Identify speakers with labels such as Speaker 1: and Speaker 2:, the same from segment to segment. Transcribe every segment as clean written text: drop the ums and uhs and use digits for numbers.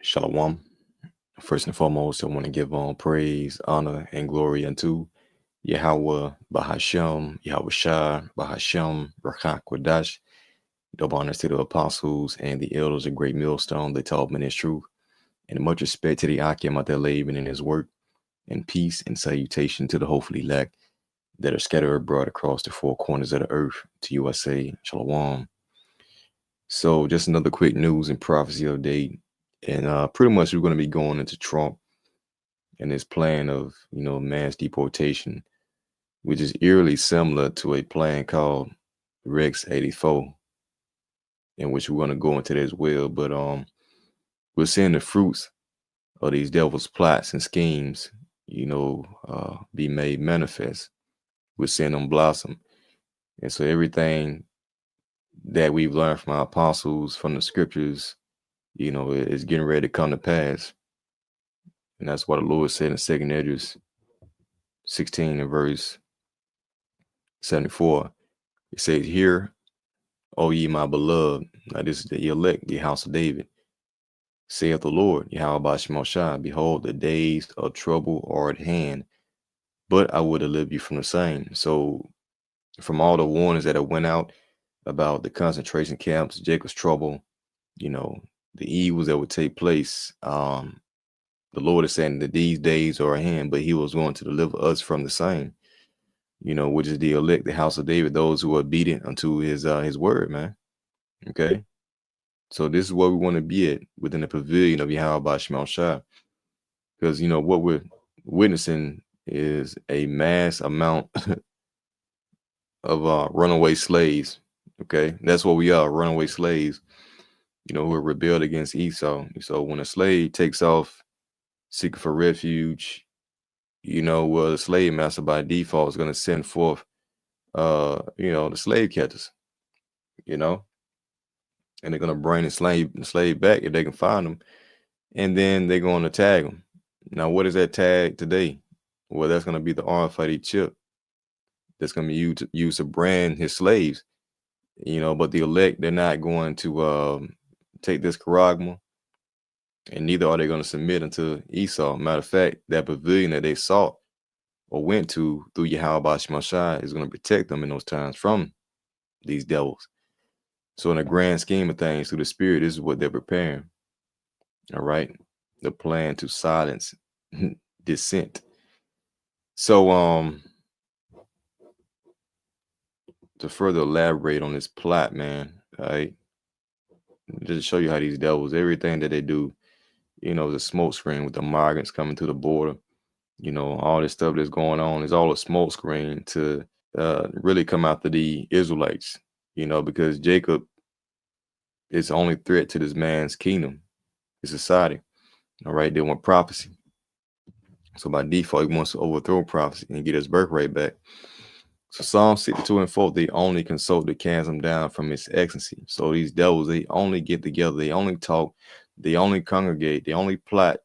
Speaker 1: Shalom. First and foremost, I want to give all praise, honor, and glory unto Yahweh Bahashem, Yahweh Shai, Bahashem, Rakak Wadash. Double honors to the apostles and the elders of Great Millstone that taught men his truth. And much respect to the Akim out there laboring in his work. And peace and salutation to the hopefully elect that are scattered abroad across the four corners of the earth to USA. Shalom. So just another quick news and prophecy update. And pretty much we're going to be going into Trump and his plan of, mass deportation, which is eerily similar to a plan called Rex 84, in which we're going to go into that as well. But we're seeing the fruits of these devil's plots and schemes, be made manifest. We're seeing them blossom. And so everything that we've learned from our apostles, from the scriptures, is getting ready to come to pass. And that's what the Lord said in 2 Esdras 16 and verse 74. It says, "Hear, O ye my beloved." Now this is the elect, the house of David. "Saith the Lord, Yahweh Shemashah, behold, the days of trouble are at hand, but I would deliver you from the same." So from all the warnings that have went out about the concentration camps, Jacob's trouble, the evils that would take place, the Lord is saying that these days are at hand, but he was going to deliver us from the same, which is the elect, the house of David, those who are obedient unto his word, man. Okay. So this is where we want to be at, within the pavilion of Yahweh Shemal Shah. Because, what we're witnessing is a mass amount of runaway slaves. Okay. That's what we are, runaway slaves, who are rebelled against Esau. So when a slave takes off seeking for refuge, the slave master by default is going to send forth, the slave catchers, and they're going to bring the slave back if they can find them. And then they're going to tag them. Now, what is that tag today? Well, that's going to be the RFID chip that's going to be used to brand his slaves, but the elect, they're not going to take this charagma, and neither are they going to submit unto Esau. Matter of fact, that pavilion that they sought or went to through Yahweh Shemashah is going to protect them in those times from these devils. So in the grand scheme of things, through the Spirit, this is what they're preparing. All right. The plan to silence dissent. So to further elaborate on this plot, man, right, just to show you how these devils, everything that they do, is a smoke screen with the migrants coming to the border. All this stuff that's going on is all a smoke screen to really come after the Israelites, because Jacob is the only threat to this man's kingdom, his society. All right, they want prophecy. So by default, he wants to overthrow prophecy and get his birthright back. So Psalm 62 and 4, they only consult to cast him down from his excellency. So these devils, they only get together, they only talk, they only congregate, they only plot,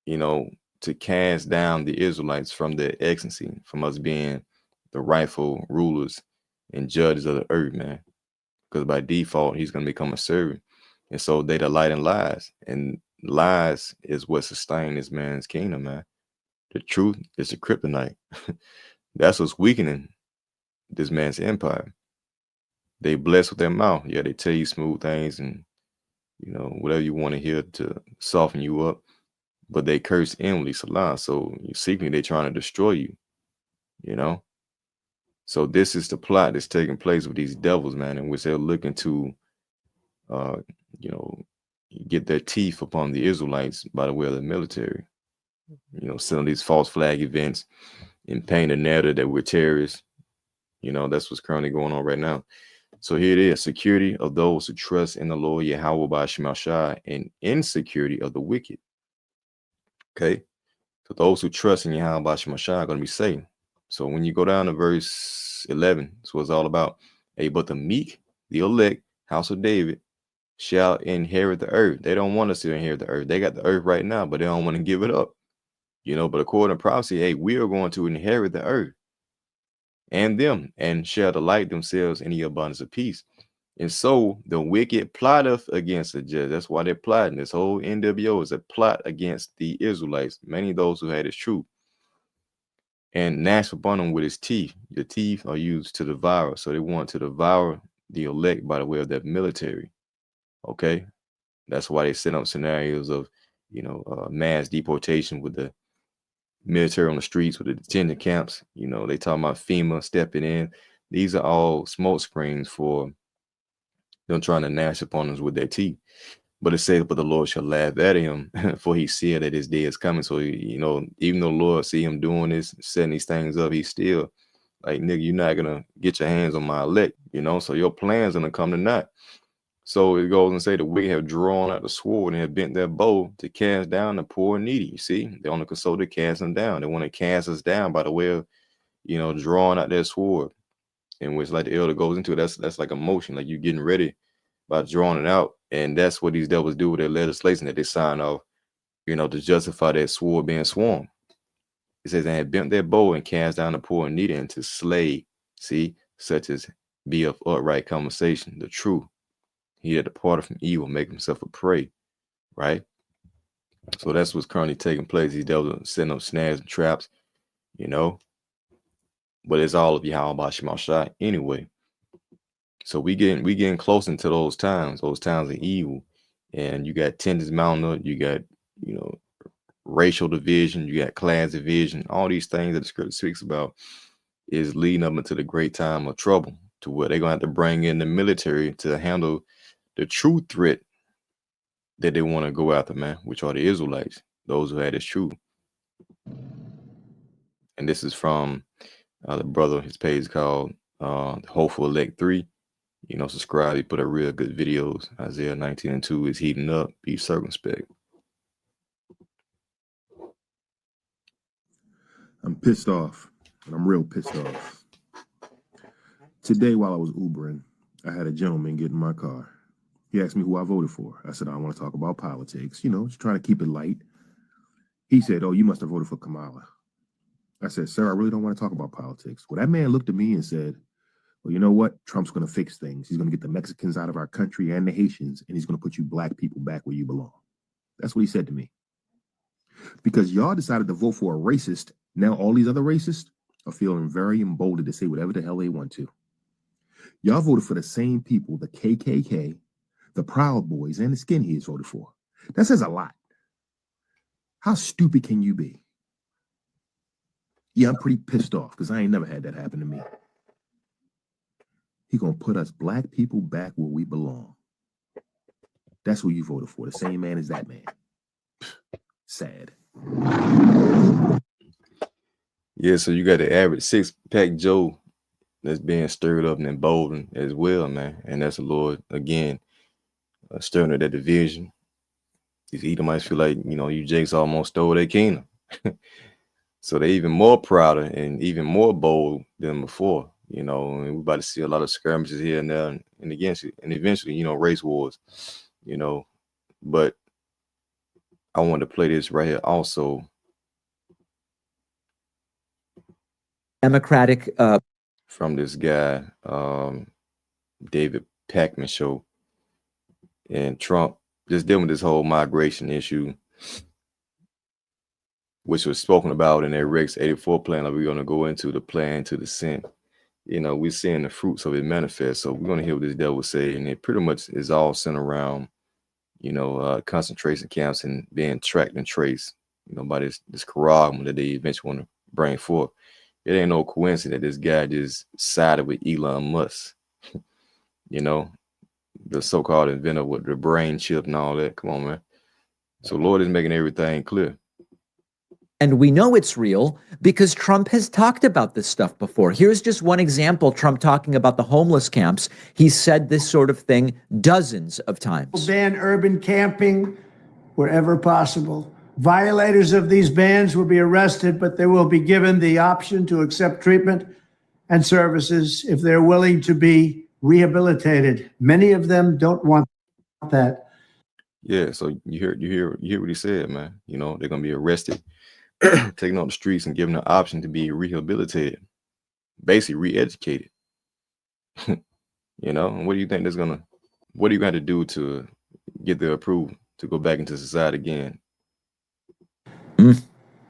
Speaker 1: to cast down the Israelites from their excellency, from us being the rightful rulers and judges of the earth, man. Because by default, he's going to become a servant. And so they delight in lies. And lies is what sustains this man's kingdom, man. The truth is the kryptonite. That's what's weakening this man's empire. They bless with their mouth. Yeah, they tell you smooth things and, whatever you want to hear to soften you up. But they curse inwardly, Salah. So secretly, they're trying to destroy you, So this is the plot that's taking place with these devils, man, in which they're looking to, get their teeth upon the Israelites by the way of the military. Selling these false flag events and paint a narrative that we're terrorists. That's what's currently going on right now. So here it is: security of those who trust in the Lord Yahweh by Shemashah, and insecurity of the wicked. Okay, so those who trust in Yahweh by Shemashah are going to be saved. So when you go down to verse 11, that's what it's all about. Hey, but the meek, the elect, house of David, shall inherit the earth. They don't want us to inherit the earth. They got the earth right now, but they don't want to give it up. But according to prophecy, hey, we are going to inherit the earth and them, and shall delight themselves in the abundance of peace. And so the wicked plotteth against the just. That's why they're plotting. This whole NWO is a plot against the Israelites, many of those who had his truth. And gnash upon them with his teeth. The teeth are used to devour. So they want to devour the elect by the way of their military. Okay. That's why they set up scenarios of, mass deportation with the military on the streets, with the detention camps. They talking about FEMA stepping in. These are all smoke screens for them trying to gnash upon us with their teeth. But it says, but the Lord shall laugh at him, for he said that his day is coming. So, even though the Lord see him doing this, setting these things up, he's still like, nigga, you're not going to get your hands on my elect, so your plans going to come to naught. So it goes and say the wicked have drawn out the sword and have bent their bow to cast down the poor and needy. You see, they only console to cast them down. They want to cast us down by the way of, drawing out their sword. In which, like the elder goes into, that's like a motion, like you getting ready by drawing it out. And that's what these devils do with their legislation that they sign off, to justify that sword being swung. It says, and have bent their bow and cast down the poor and needy and to slay, see, such as be of upright conversation, the truth. He that departed from evil make himself a prey, right? So that's what's currently taking place. These devils are setting up snares and traps, but it's all of Yahweh Shema Shai anyway. So we getting close into those times of evil, and you got tensions mounting up, you got racial division, you got class division, all these things that the scripture speaks about is leading up into the great time of trouble, to where they're gonna have to bring in the military to handle the true threat that they want to go after, man, which are the Israelites, those who had his truth. And this is from the brother, his page is called the Hopeful Elect 3. Subscribe. He put a real good videos. Isaiah 19:2 is heating up. Be circumspect.
Speaker 2: I'm pissed off, and I'm real pissed off. Today, while I was Ubering, I had a gentleman get in my car. He asked me who I voted for. I said, I don't want to talk about politics, just trying to keep it light. He said, oh, you must have voted for Kamala. I said, sir, I really don't want to talk about politics. Well, that man looked at me and said, well, you know what? Trump's going to fix things. He's going to get the Mexicans out of our country and the Haitians, and he's going to put you black people back where you belong. That's what he said to me. Because y'all decided to vote for a racist. Now all these other racists are feeling very emboldened to say whatever the hell they want to. Y'all voted for the same people the KKK, the Proud Boys, and the skinheads voted for. That says a lot. How stupid can you be? Yeah, I'm pretty pissed off because I ain't never had that happen to me. He gonna put us black people back where we belong. That's who you voted for. The same man as that man. Sad.
Speaker 1: Yeah, so you got the average 6-pack Joe that's being stirred up and emboldened as well, man. And that's the Lord, again, stirring up that division. These Edomites feel like, you Jakes almost stole their kingdom. So they're even more prouder and even more bold than before, and we're about to see a lot of skirmishes here and there and against it, and eventually, race wars, but I wanted to play this right here also.
Speaker 3: Democratic
Speaker 1: from this guy, David Pakman show, and Trump just dealing with this whole migration issue, which was spoken about in their Rex 84 plan that we're going to go into, the plan to the sin. We're seeing the fruits of it manifest. So we're going to hear what this devil say, and it pretty much is all centered around, concentration camps and being tracked and traced, by this charisma that they eventually want to bring forth. It ain't no coincidence that this guy just sided with Elon Musk, the so-called inventor with the brain chip and all that. Come on, man. So Lord is making everything clear.
Speaker 3: And we know it's real because Trump has talked about this stuff before. Here's just one example, Trump talking about the homeless camps. He said this sort of thing dozens of times.
Speaker 4: Ban urban camping wherever possible. Violators of these bans will be arrested, but they will be given the option to accept treatment and services if they're willing to be rehabilitated. Many of them don't want that.
Speaker 1: Yeah, so you hear what he said, man. They're gonna be arrested, taken off the streets, and given the option to be rehabilitated, basically re-educated. You know, and what do you think what are you going to do to get the approval to go back into society again?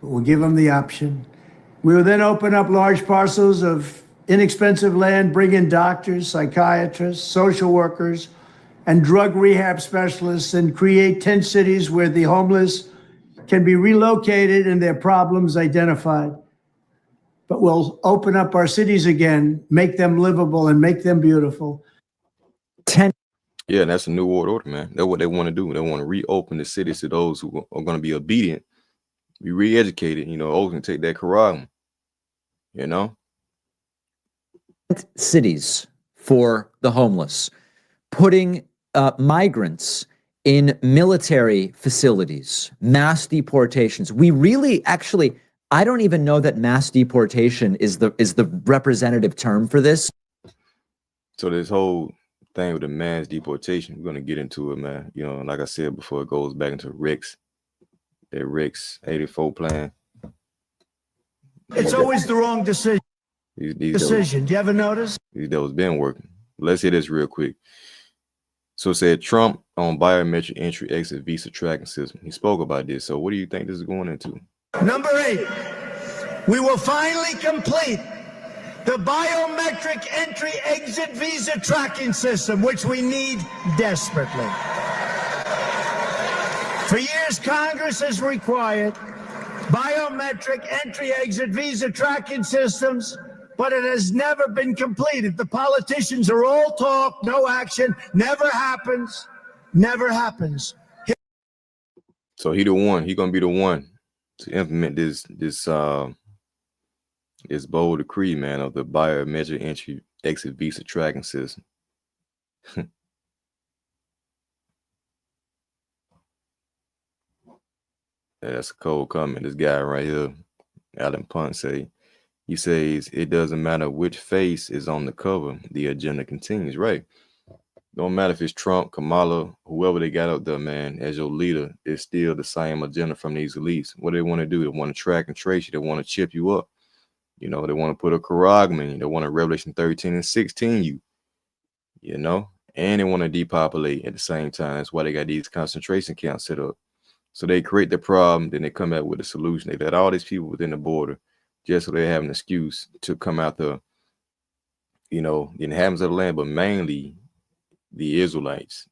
Speaker 4: We'll give them the option. We will then open up large parcels of inexpensive land, bring in doctors, psychiatrists, social workers, and drug rehab specialists, and create 10 cities where the homeless can be relocated and their problems identified. But we'll open up our cities again, make them livable and make them beautiful.
Speaker 3: 10
Speaker 1: Yeah, and that's a new world order, man. That's what they want to do. They want to reopen the cities to those who are going to be obedient, be re-educated, you know, ultimately take that curriculum, you know?
Speaker 3: cities for the homeless, putting migrants in military facilities, mass deportations. We really, actually, I don't even know that mass deportation is the representative term for this.
Speaker 1: So this whole thing with the mass deportation, we're going to get into it, man. You know, like I said before, it goes back into that Rex 84 plan.
Speaker 4: It's always the wrong decision.
Speaker 1: These
Speaker 4: Do you ever notice?
Speaker 1: These devils been working. Let's hear this real quick. So it said Trump on biometric entry exit visa tracking system. He spoke about this. So what do you think this is going into?
Speaker 5: Number 8, we will finally complete the biometric entry exit visa tracking system, which we need desperately. For years, Congress has required biometric entry exit visa tracking systems, but it has never been completed. The politicians are all talk, no action, never happens, never happens.
Speaker 1: So he the one, he gonna be the one to implement this bold decree, man, of the biometric entry exit visa tracking system. Yeah, that's a cold comment. This guy right here, Alan Punt, he says it doesn't matter which face is on the cover, the agenda continues, right? Don't matter if it's Trump, Kamala, whoever they got out there, man, as your leader, it's still the same agenda from these elites. What do they want to do? They want to track and trace you. They want to chip you up. You know, they want to put a Karagman. They want to Revelation 13 and 16 you, you know, and they want to depopulate at the same time. That's why they got these concentration camps set up. So they create the problem, then they come out with a solution. They let all these people within the border just so they have an excuse to come out the, you know, the inhabitants of the land, but mainly the Israelites,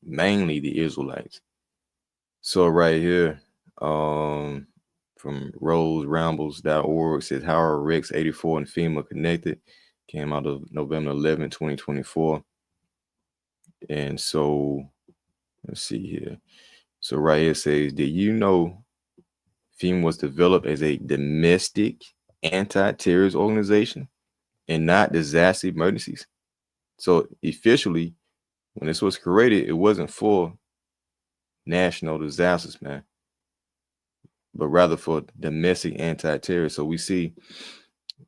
Speaker 1: So right here, from roserambles.org says, how are Rex 84 and FEMA connected? Came out of November 11, 2024. And so, let's see here. So right here says, did you know FEMA was developed as a domestic anti-terrorist organization and not disaster emergencies? So officially, when this was created, it wasn't for national disasters, man, but rather for domestic anti-terror. So we see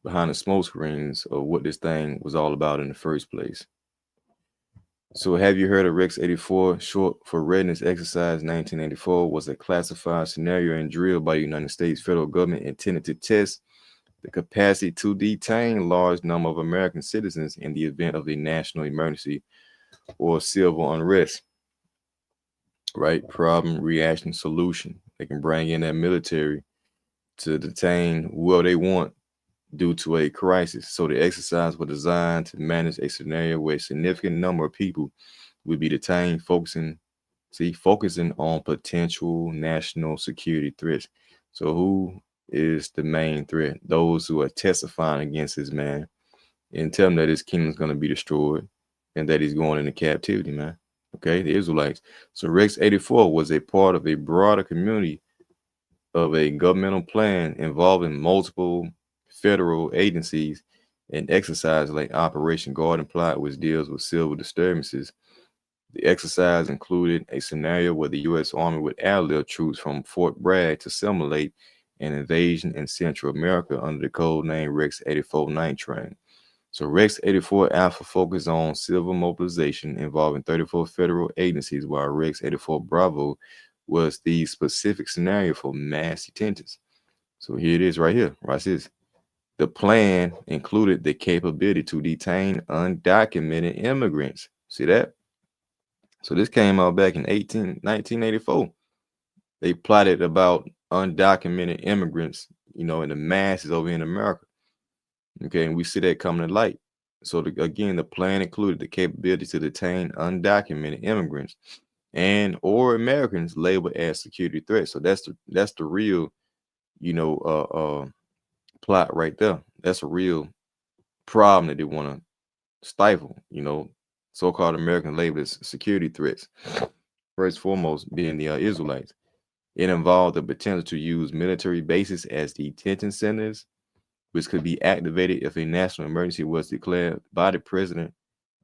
Speaker 1: behind the smoke screens of what this thing was all about in the first place. So have you heard of Rex 84, short for Readiness Exercise 1984, was a classified scenario and drill by the United States federal government intended to test the capacity to detain large number of American citizens in the event of a national emergency or civil unrest. Right? Problem, reaction, solution. They can bring in that military to detain whoever they want due to a crisis. So the exercise was designed to manage a scenario where a significant number of people would be detained, focusing on potential national security threats. So who is the main threat? Those who are testifying against this man and tell him that his kingdom is going to be destroyed and that he's going into captivity, man. Okay, the Israelites. So Rex 84 was a part of a broader community of a governmental plan involving multiple federal agencies and exercise like Operation Garden Plot, which deals with civil disturbances. The exercise included a scenario where the U.S. Army would airlift troops from Fort Bragg to simulate an invasion in Central America under the code name Rex 84 Night Train. So Rex 84 Alpha focused on civil mobilization involving 34 federal agencies, while Rex 84 Bravo was the specific scenario for mass detentions. So here it is right here. Watch this. The plan included the capability to detain undocumented immigrants See that? So this came out back in 1984. They plotted about undocumented immigrants, in the masses over in America. Okay, and we see that coming to light. So again, the plan included the capability to detain undocumented immigrants and or Americans labeled as security threats. So that's the real, plot right there. That's a real problem that they want to stifle. So-called American labeled as security threats. First foremost being the Israelites. It involved the potential to use military bases as detention centers, which could be activated if a national emergency was declared by the president.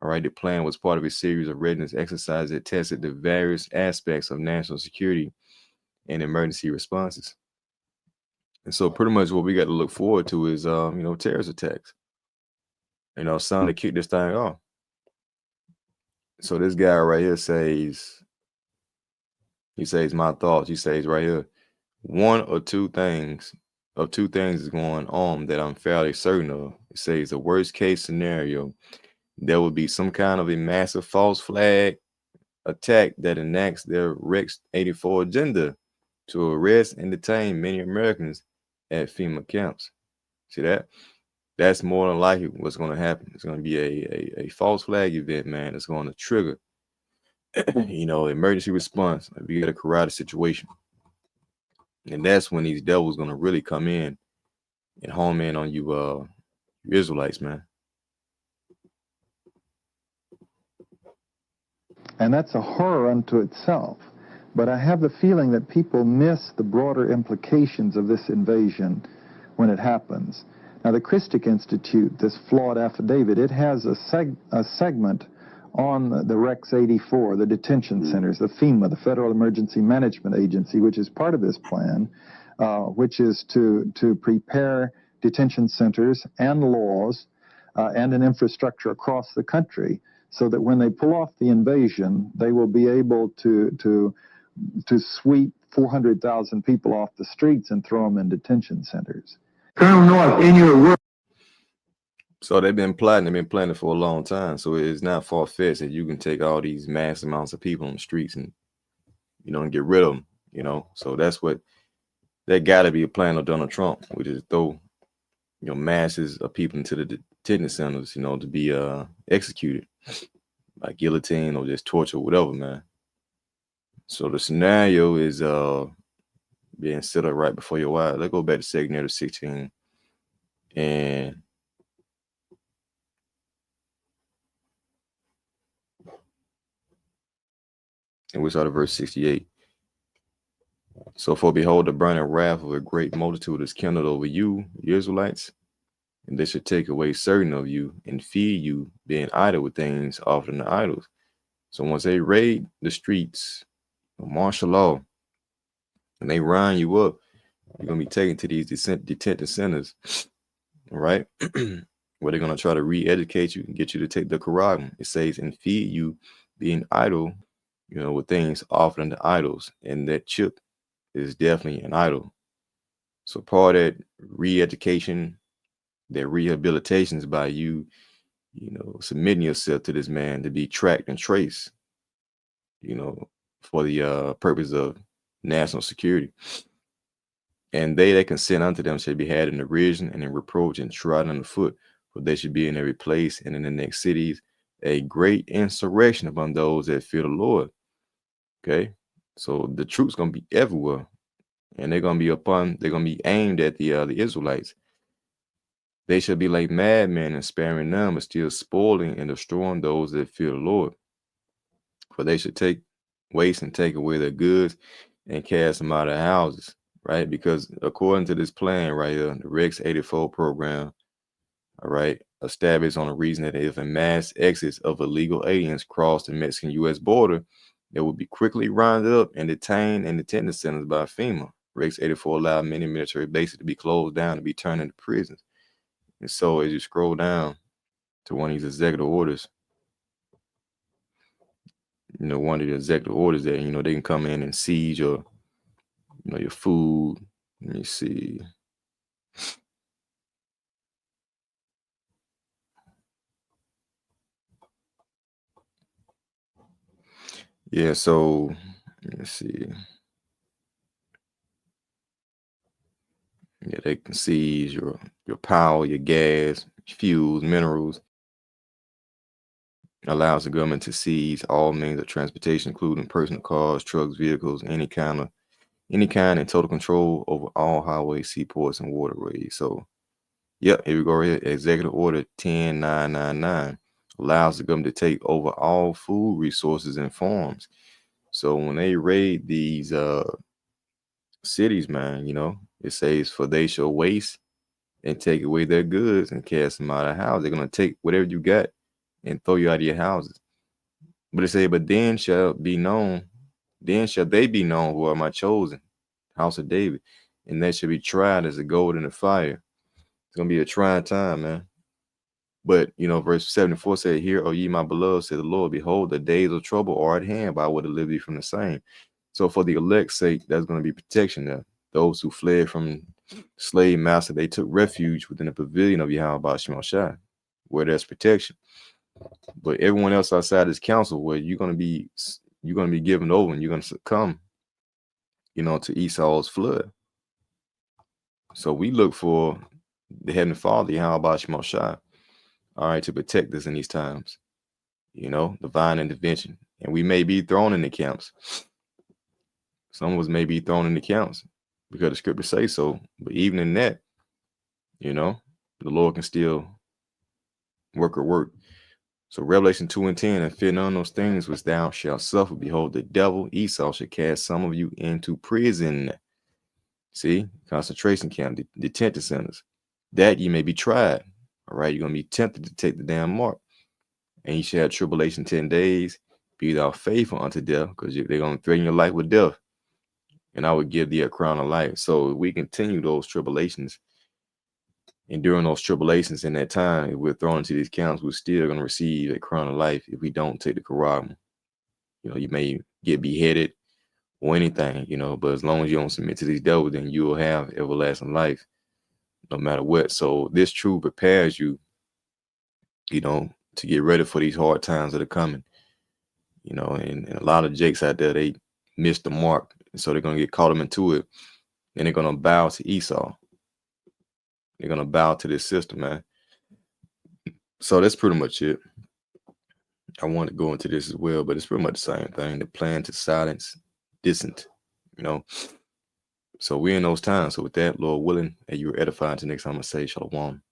Speaker 1: All right, the plan was part of a series of readiness exercises that tested the various aspects of national security and emergency responses. And so pretty much what we got to look forward to is, terrorist attacks. Something to kick this thing off. So this guy right here says, my thoughts. He says right here, one or two things is going on that I'm fairly certain of. It says the worst case scenario, there will be some kind of a massive false flag attack that enacts their Rex 84 agenda to arrest and detain many Americans at FEMA camps. See that? That's more than likely what's going to happen. It's going to be a false flag event, man. It's going to trigger, emergency response. If you get a karate situation. And that's when these devils going to really come in and home in on you, Israelites, man.
Speaker 6: And that's a horror unto itself. But I have the feeling that people miss the broader implications of this invasion when it happens. Now, the Christic Institute, this flawed affidavit, it has a segment on the Rex 84, the detention centers, the FEMA, the Federal Emergency Management Agency, which is part of this plan, which is to prepare detention centers and laws and an infrastructure across the country so that when they pull off the invasion, they will be able to sweep 400,000 people off the streets and throw them in detention centers.
Speaker 7: Colonel North, in your work.
Speaker 1: So they've been planning for a long time. So it's not far-fetched that you can take all these mass amounts of people on the streets and, and get rid of them, So that's what, that got to be a plan of Donald Trump, which is throw, masses of people into the detention centers, to be executed by guillotine or just torture, whatever, man. So the scenario is being set up right before your eyes. Let's go back to 2 Kings 16 and we saw the verse 68. So for behold, the burning wrath of a great multitude is kindled over you, Israelites, and they should take away certain of you and feed you, being idle with things offered unto idols. So once they raid the streets, martial law, and they round you up, you're gonna be taken to these detention centers, all right? Where they're gonna try to re-educate you and get you to take the Quran. It says, and feed you, being idle, with things offered unto idols, and that chip is definitely an idol. So part of that re-education, that rehabilitation is by you, submitting yourself to this man to be tracked and traced, for the purpose of national security. And they that consent unto them shall be had in derision and in reproach and trodden under foot, for they should be in every place and in the next cities a great insurrection among those that fear the Lord. Okay, so the troops gonna be everywhere, and they're gonna be aimed at the Israelites. They shall be like madmen and sparing none, but still spoiling and destroying those that fear the Lord. For they should take waste and take away their goods and cast them out of houses, right? Because according to this plan right here, the Rex 84 program, all right, established on the reason that if a mass exodus of illegal aliens cross the Mexican-U.S. border, they will be quickly rounded up and detained in detention centers by FEMA. Rex 84 allowed many military bases to be closed down and be turned into prisons. And so as you scroll down to one of these executive orders, one of the executive orders that, they can come in and seize your, your food. Let me see. Yeah, so let's see. Yeah, they can seize your power, your gas, fuels, minerals. Allows the government to seize all means of transportation, including personal cars, trucks, vehicles, any kind, and total control over all highways, seaports, and waterways. So, yep, here we go. Right here. Executive Order 10999 allows the government to take over all food resources and farms. So when they raid these cities, man, it says, for they shall waste and take away their goods and cast them out of the house. They're gonna take whatever you got and throw you out of your houses. But it say, but then shall they be known who are my chosen, house of David, and they shall be tried as a gold in the fire. It's gonna be a trying time, man. But verse 74 said, "Hear, O ye my beloved, said the Lord, behold, the days of trouble are at hand, but I will deliver you from the same." So for the elect's sake, there's going to be protection there. Those who fled from slave master, they took refuge within the pavilion of Yahweh Shemashai, where there's protection. But everyone else outside this council, where you're going to be given over and you're going to succumb, to Esau's flood. So we look for the Heavenly Father, Yahweh Shemashai, all right, to protect us in these times, divine intervention. And we may be thrown in the camps. Some of us may be thrown in the camps because the scriptures say so. But even in that, the Lord can still work or work. So Revelation 2:10, and fear none of those things which thou shalt suffer. Behold, the devil, Esau, shall cast some of you into prison. See, concentration camp, detention centers, that ye may be tried. All right, you're going to be tempted to take the damn mark. And you shall have tribulation 10 days. Be thou faithful unto death, because they're going to threaten your life with death. And I would give thee a crown of life. So we continue those tribulations. And during those tribulations in that time, if we're thrown into these camps, we're still going to receive a crown of life if we don't take the Quran. You may get beheaded or anything, but as long as you don't submit to these devils, then you will have everlasting life no matter what. So this truth prepares you, to get ready for these hard times that are coming. And a lot of jakes out there, they miss the mark. So they're going to get caught into it. And they're going to bow to Esau. They're going to bow to this system, man. So that's pretty much it. I want to go into this as well, but it's pretty much the same thing. The plan to silence dissent, So we're in those times. So with that, Lord willing, and you were edified, until next time I say shalom.